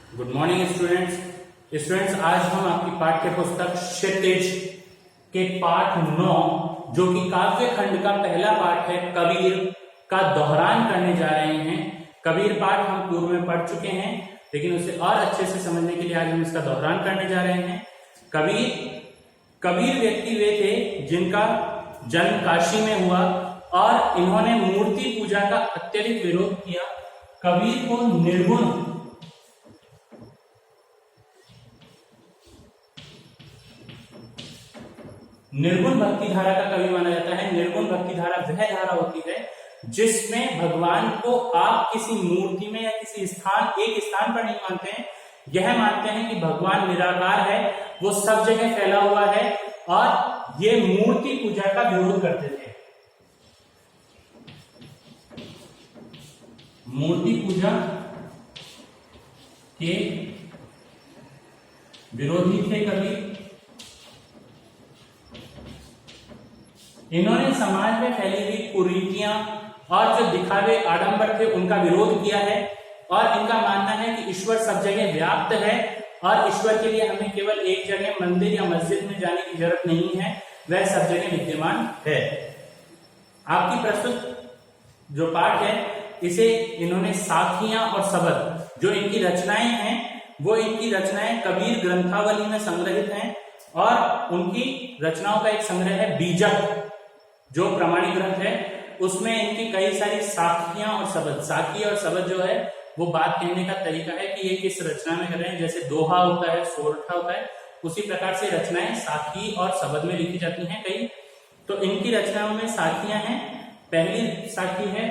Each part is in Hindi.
गुड मॉर्निंग स्टूडेंट्स, आज हम आपकी पाठ्य पुस्तक क्षितिज के पाठ 9 जो कि काव्य खंड का पहला पाठ है कबीर का दोहरान करने जा रहे हैं। कबीर पाठ हम पूर्व में पढ़ चुके हैं, लेकिन उसे और अच्छे से समझने के लिए आज हम इसका दोहरान करने जा रहे हैं। कबीर व्यक्ति वे थे जिनका जन्म काशी में हुआ और इन्होंने मूर्ति पूजा का अत्यधिक विरोध किया। कबीर को निर्गुण भक्ति धारा का कवि माना जाता है। निर्गुण भक्ति धारा वह धारा होती है जिसमें भगवान को आप किसी मूर्ति में या किसी एक स्थान पर नहीं मानते हैं, यह मानते हैं कि भगवान निराकार है, वो सब जगह फैला हुआ है और ये मूर्ति पूजा का विरोध करते थे। मूर्ति पूजा के विरोधी थे कबीर। इन्होंने समाज में फैली हुई कुरीतियां और जो दिखावे आडंबर थे उनका विरोध किया है और इनका मानना है कि ईश्वर सब जगह व्याप्त है और ईश्वर के लिए हमें केवल एक जगह मंदिर या मस्जिद में जाने की जरूरत नहीं है, वह सब जगह विद्यमान है। आपकी प्रस्तुत जो पाठ है इसे इन्होंने साखियां और शबद जो इनकी रचनाएं हैं वो इनकी रचनाएं कबीर ग्रंथावली में संग्रहित हैं और उनकी रचनाओं का एक संग्रह है बीजक जो प्रमाणिक ग्रंथ है, उसमें इनकी कई सारी साखियां और शबद। साखी और शबद जो है वो बात कहने का तरीका है कि ये किस रचना में कर रहे हैं। जैसे दोहा होता है, सोरठा होता है, उसी प्रकार से रचनाएं साखी और शबद में लिखी जाती हैं कई। तो इनकी रचनाओं में साखियां हैं। पहली साखी है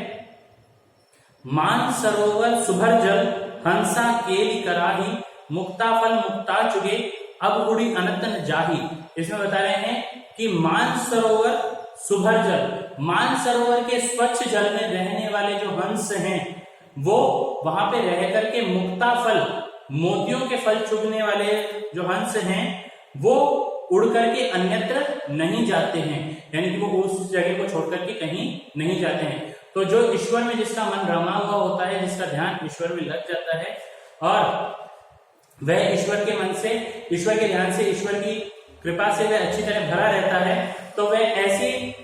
मान सरोवर सुभर जल हंसा केली कराही मुक्ता फल मुक्ता चुगे अब उड़ी अनंत जाही। इसमें बता रहे हैं कि मान सरोवर सुभर जल, मान सरोवर के स्वच्छ जल में रहने वाले जो हंस हैं वो वहां पे रह करके मुक्ता फल, मोतियों के फल चुगने वाले जो हंस हैं वो उड़ करके अन्यत्र नहीं जाते हैं, यानी कि वो उस जगह को छोड़ करके कहीं नहीं जाते हैं। तो जो ईश्वर में जिसका मन रमा हुआ होता है, जिसका ध्यान ईश्वर में लग जाता है और वह ईश्वर के मन से, ईश्वर के ध्यान से, ईश्वर की कृपा से वह अच्छी तरह भरा रहता है, तो वह ऐसी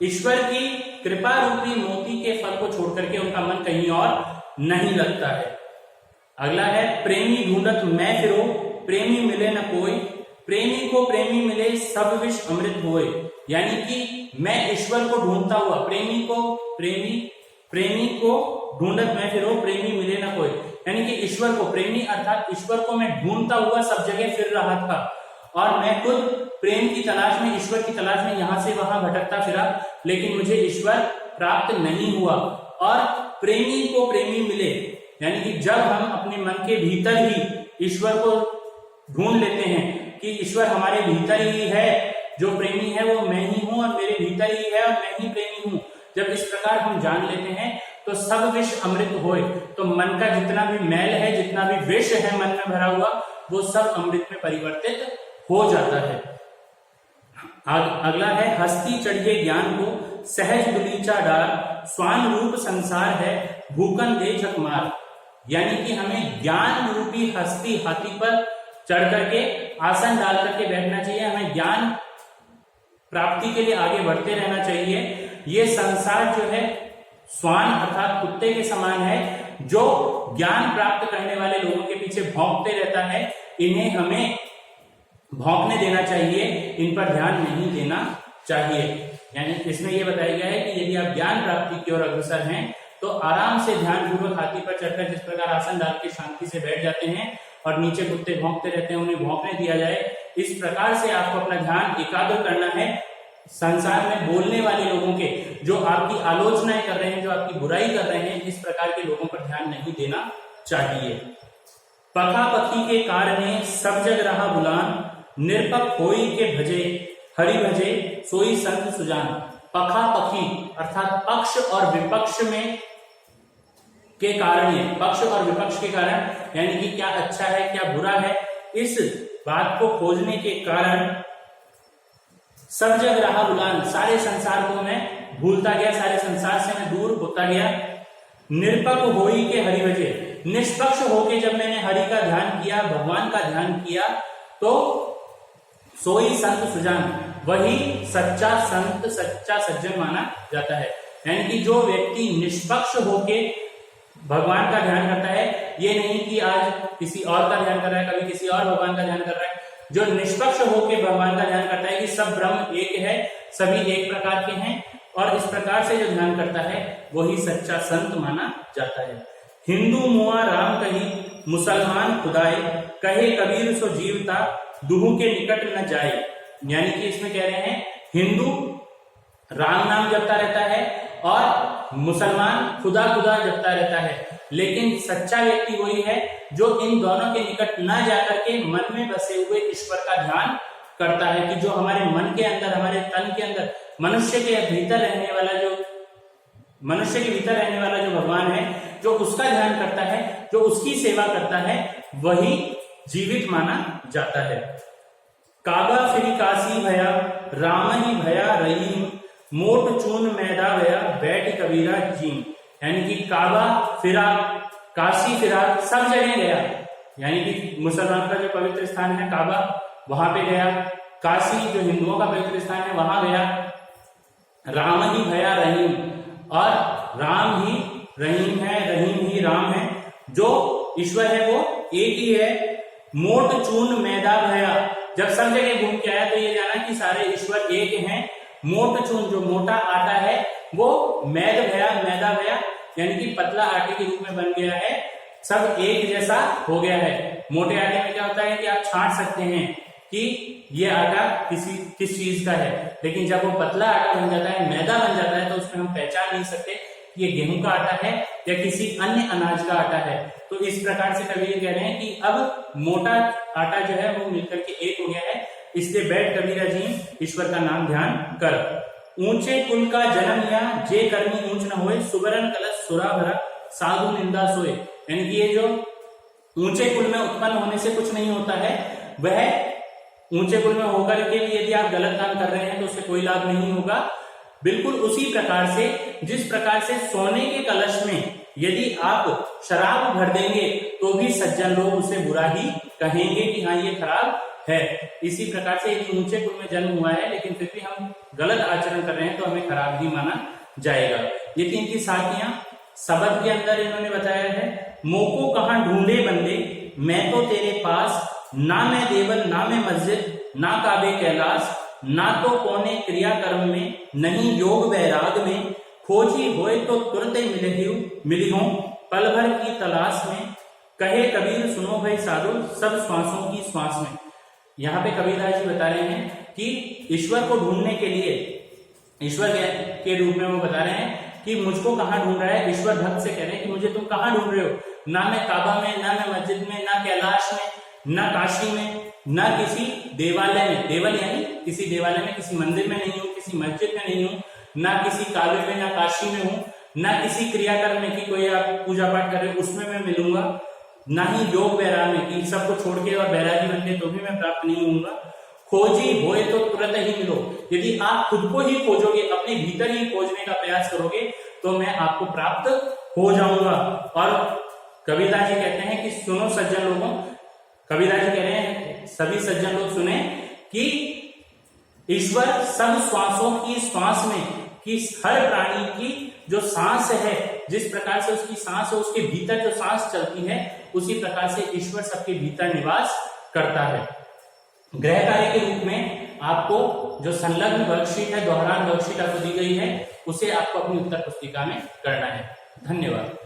ईश्वर की कृपा रूपी मोती के फल को छोड़ करके उनका मन कहीं और नहीं लगता है। अगला है प्रेमी ढूंढत मैं फिरो प्रेमी मिले न कोई, प्रेमी को प्रेमी मिले सब विष अमृत होए। यानी कि मैं ईश्वर को ढूंढता हुआ, प्रेमी को ढूंढत मैं फिरो प्रेमी मिले न कोई, यानी कि ईश्वर को, प्रेमी अर्थात ईश्वर को मैं ढूंढता हुआ सब जगह फिर रहा था और मैं खुद प्रेम की तलाश में, ईश्वर की तलाश में यहां से वहां भटकता फिरा, लेकिन मुझे ईश्वर प्राप्त नहीं हुआ। और प्रेमी को प्रेमी मिले, यानी कि जब हम अपने मन के भीतर ही ईश्वर को ढूंढ लेते हैं कि ईश्वर हमारे भीतर ही है, जो प्रेमी है वो मैं ही हूं और मेरे भीतर ही है और मैं ही प्रेमी हूं, जब इस प्रकार हम जान लेते हैं तो सब विष अमृत होए। तो मन का जितना भी मैल है, जितना भी विष है मन में भरा हुआ, वो सब अमृत में परिवर्तित हो जाता है। अगला है हस्ती चढ़िए ज्ञान को सहज बगीचा डाल स्वान रूप संसार है भूकन दे झकमार। यानी कि हमें ज्ञान रूपी हस्ती हाथी पर चढ़ करके आसन डाल करके बैठना चाहिए, हमें ज्ञान प्राप्ति के लिए आगे बढ़ते रहना चाहिए। ये संसार जो है स्वान अर्थात कुत्ते के समान है जो ज्ञान प्राप्त करने वाले लोगों के पीछे भौंकते रहता है, इन्हें हमें भौंकने देना चाहिए, इन पर ध्यान नहीं देना चाहिए। यानी इसमें यह बताया गया है कि यदि आप ज्ञान प्राप्ति की ओर अग्रसर हैं तो आराम से ध्यानपूर्वक हाथी पर चढ़कर जिस प्रकार आसन डाल के शांति से बैठ जाते हैं और नीचे कुत्ते भौंकते रहते हैं, उन्हें भौंकने दिया जाए, इस प्रकार से आपको अपना ध्यान एकाग्र करना है संसार में बोलने वाले लोगों के, जो आपकी आलोचनाएं कर रहे हैं, जो आपकी बुराई कर रहे हैं, इस प्रकार के लोगों पर ध्यान नहीं देना चाहिए। पखा पखी के कारणे सब जग रहा बुलान निरपक होई के भजे हरि भजे सोई संत सुजान। पखा पखी अर्थात पक्ष और विपक्ष में के कारण, पक्ष और विपक्ष के कारण, यानी कि क्या अच्छा है क्या बुरा है, इस बात को खोजने के कारण सब जग रहा बुलान, सारे संसार को मैं भूलता गया, सारे संसार से मैं दूर होता गया। निरपक होई के हरि भजे, निष्पक्ष होके जब मैंने हरि का ध्यान किया, भगवान का ध्यान किया, तो सोई संत सुजान, वही सच्चा संत, सच्चा सज्जन माना जाता है। यानी कि जो व्यक्ति निष्पक्ष होके भगवान का ध्यान करता है, ये नहीं कि आज किसी और का ध्यान कर रहा है, कभी किसी और भगवान का ध्यान कर रहा है, जो निष्पक्ष होके भगवान का ध्यान करता है कि सब ब्रह्म एक है, सभी एक प्रकार के हैं, और इस प्रकार से जो ध्यान करता है वही सच्चा संत माना जाता है। हिंदू मुआ राम कही, मुसलमान खुदाए, कहे कबीर सो जीवता, दुहू के निकट न जाए। यानी कि इसमें कह रहे हैं हिंदू राम नाम जपता रहता है और मुसलमान खुदा खुदा जपता रहता है, लेकिन सच्चा व्यक्ति वही है जो इन दोनों के निकट न जाकर के मन में बसे हुए ईश्वर का ध्यान करता है, कि जो हमारे मन के अंदर, हमारे तन के अंदर, मनुष्य के भीतर रहने वाला जो भगवान है, जो उसका ध्यान करता है, जो उसकी सेवा करता है, वही जीवित माना जाता है। काबा फिरी काशी भया, राम ही भया रहीम, मोट चून मैदा भया, बैठ कबीरा जीम। यानी कि काबा फिरा, काशी फिरा, सब जगह गया। यानी कि मुसलमान का जो पवित्र स्थान है काबा, वहां पे गया। काशी जो हिंदुओं का पवित्र स्थान है वहां गया। राम ही भया रहीम, और राम ही रहीम है, रहीम ही राम है। जो ईश्वर है वो एक ही है। मोट चून मैदा भया, जब सब जगह घूम के आया तो ये जाना कि सारे ईश्वर एक हैं। मोट चून, जो मोटा आटा है, वो मैदा भया, यानी कि पतला आटे के रूप में बन गया है, सब एक जैसा हो गया है। मोटे आटे में क्या होता है कि आप छांट सकते हैं कि ये आटा किस चीज का है, लेकिन जब वो पतला आटा बन जाता है, मैदा बन जाता है, तो उसमें हम पहचान नहीं सकते कि ये गेहूं का आटा है या किसी अन्य अनाज का आटा है। तो इस प्रकार से कबीर कह रहे हैं कि अब मोटा आटा जो है वो मिलकर के एक हो गया है, इसलिए बैठ कबीरा जी ईश्वर का नाम ध्यान कर। ऊंचे कुल का जन्म या, जे कर्मी ऊंच न होए, सुबरन कलश सुरा भरा, साधु निंदा सोए। यानी कि ये जो ऊंचे कुल में उत्पन्न होने से कुछ नहीं होता है, वह ऊंचे कुल में होकर के भी यदि आप गलत काम कर रहे हैं तो उससे कोई लाभ नहीं होगा। बिल्कुल उसी प्रकार से, जिस प्रकार से सोने के कलश में यदि आप शराब भर देंगे तो भी सज्जन लोग उसे बुरा ही कहेंगे कि हाँ ये खराब है, इसी प्रकार से यदि ऊंचे कुल में जन्म हुआ है लेकिन फिर भी हम गलत आचरण कर रहे हैं तो हमें खराब ही माना जाएगा। ये 3 की साखियां शब्द के अंदर इन्होंने बताया है। मोको कहां ढूंढे बंदे, मैं तो तेरे पास, ना मैं देवल ना मैं मस्जिद, ना काबे कैलाश, ना तो कोने क्रिया कर्म में, नहीं योग वैराग में, खोजी होए तो तुरंत मिली हूं, पल भर की तलाश में, कहे कबीर सुनो भाई साधु, सब श्वासों की श्वास में। यहाँ पे कबीरदास जी बता रहे हैं कि ईश्वर को ढूंढने के लिए, ईश्वर के रूप में वो बता रहे हैं कि मुझको कहाँ ढूंढ रहा है। ईश्वर भक्त से कह रहे हैं कि मुझे तुम कहाँ ढूंढ रहे हो, ना मैं काबा में, ना मैं मस्जिद में, ना कैलाश में, ना काशी में, ना किसी देवालय में, देवल यानी किसी देवालय में, किसी मंदिर में नहीं हूँ, किसी मस्जिद में नहीं हूँ, ना किसी काबे में, ना काशी में हूँ, ना किसी क्रियाकर्म में कि कोई आप पूजा पाठ कर रहे हो उसमें मैं मिलूंगा, ना ही योग वैराग में कि सबको छोड़ के और बैरागी बन के तो भी मैं प्राप्त नहीं होऊंगा। खोजी होए तो तुरंत ही मिलो, यदि आप खुद को ही खोजोगे, अपने भीतर ही खोजने का प्रयास करोगे तो मैं आपको प्राप्त हो जाऊंगा। और कबीरदास जी कहते हैं कि सुनो सज्जन लोगों, कबीरदास जी कह रहे हैं सभी सज्जन लोग सुने कि ईश्वर सब श्वासों की श्वास में, कि हर प्राणी की जो सांस है, जिस प्रकार से उसकी सांस है, उसके भीतर जो सांस चलती है, उसी प्रकार से ईश्वर सबके भीतर निवास करता है। गृह कार्य के रूप में आपको जो संलग्न वर्कशीट है, दोहरान वर्कशीट आपको दी गई है, उसे आपको अपनी उत्तर पुस्तिका में करना है। धन्यवाद।